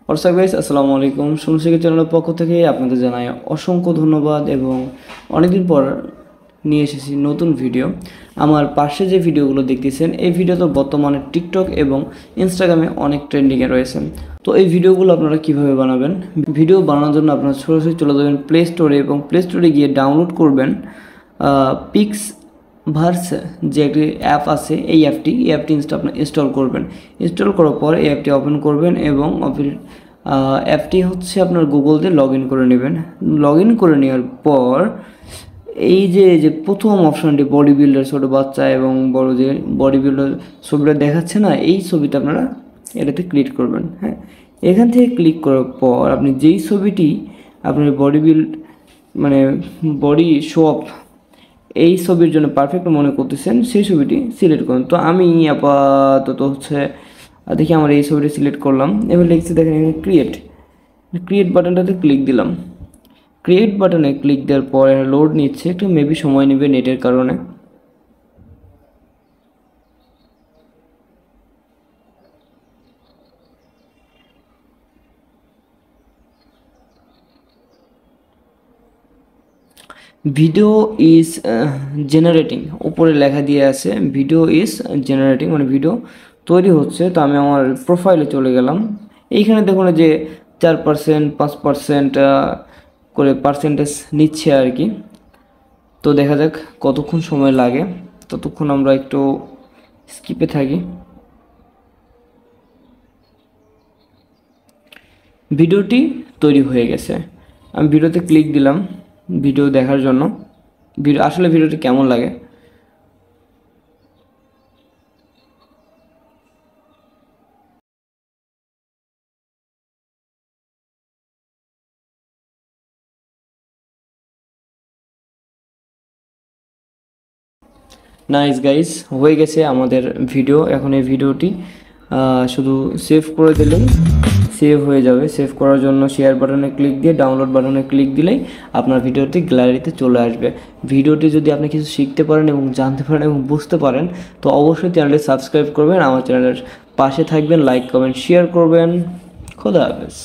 WhatsApp guys, আসসালামু আলাইকুম। শুনশিকা চ্যানেলের পক্ষ থেকে আপনাদের জানাই অসংখ্য ধন্যবাদ এবং অনেকদিন পর নিয়ে এসেছি নতুন ভিডিও। আমার পাশে যে ভিডিওগুলো দেখতেছেন এই ভিডিও তো বর্তমানে টিকটক এবং ইনস্টাগ্রামে অনেক ট্রেন্ডিংয়ে রয়েছে। তো এই ভিডিওগুলো আপনারা কিভাবে বানাবেন, ভিডিও বানানোর জন্য আপনারা সরাসরি চলে যাবেন প্লে স্টোরে এবং প্লে স্টোরে গিয়ে ডাউনলোড করবেন পিক্স ভার্স যে একটি অ্যাপ আছে। এই অ্যাপটি আপনার ইনস্টল করবেন। ইনস্টল করার পর এই অ্যাপটি ওপেন করবেন এবং অ্যাপটি হচ্ছে আপনার গুগল দিয়ে লগ ইন করে নেবেন। লগ ইন করে নেওয়ার পর এই যে প্রথম অপশনটি বডি বিল্ডার, ছোটো বাচ্চা এবং বড় যে বডি বিল্ডার ছবিটা দেখাচ্ছে না, এই ছবিটা আপনারা এটাতে ক্লিক করবেন। হ্যাঁ, এখান থেকে ক্লিক করার পর আপনি যেই ছবিটি আপনার বডি বিল্ড মানে বডি শো আপ এই ছবির জন্য পারফেক্ট মনে করতেছেন সেই ছবিটি সিলেক্ট করুন। তো আমি আপাতত হচ্ছে দেখি আমার এই ছবিটি সিলেক্ট করলাম। এবার লিখছি দেখেন এখানে ক্রিয়েট বাটনটাতে ক্লিক দিলাম। ক্রিয়েট বাটনে ক্লিক দেওয়ার পর লোড নিচ্ছে, একটু মেবি সময় নেবে নেটের কারণে। ভিডিও ইজ জেনারেটিং, উপরে লেখা দিয়ে আছে ভিডিও ইজ জেনারেটিং, মানে ভিডিও তৈরি হচ্ছে। তো আমি আমার প্রোফাইলে চলে গেলাম। এইখানে দেখুন যে 4%, 5% করে পার্সেন্টেজ নিচ্ছে আর কি। তো দেখা যাক কতক্ষণ সময় লাগে, ততক্ষণ আমরা একটু স্কিপে থাকি। ভিডিওটি তৈরি হয়ে গেছে। আমি ভিডিওতে ক্লিক দিলাম ভিডিও দেখার জন্য। আসলে ভিডিওটি কেমন লাগে। নাইস গাইস, হয়ে গেছে আমাদের ভিডিও। এখন এই ভিডিওটি শুধু সেভ করে দিলেই সেভ হয়ে যাবে। সেভ করার জন্য শেয়ার বাটনে ক্লিক দিয়ে ডাউনলোড বাটনে ক্লিক দিলেই আপনার ভিডিওটি গ্যালারিতে চলে আসবে। ভিডিওটি যদি আপনি কিছু শিখতে পারেন এবং জানতে পারেন এবং বুঝতে পারেন তো অবশ্যই চ্যানেলটি সাবস্ক্রাইব করবেন, আমার চ্যানেলের পাশে থাকবেন, লাইক কমেন্ট শেয়ার করবেন। খোদা হাফেজ।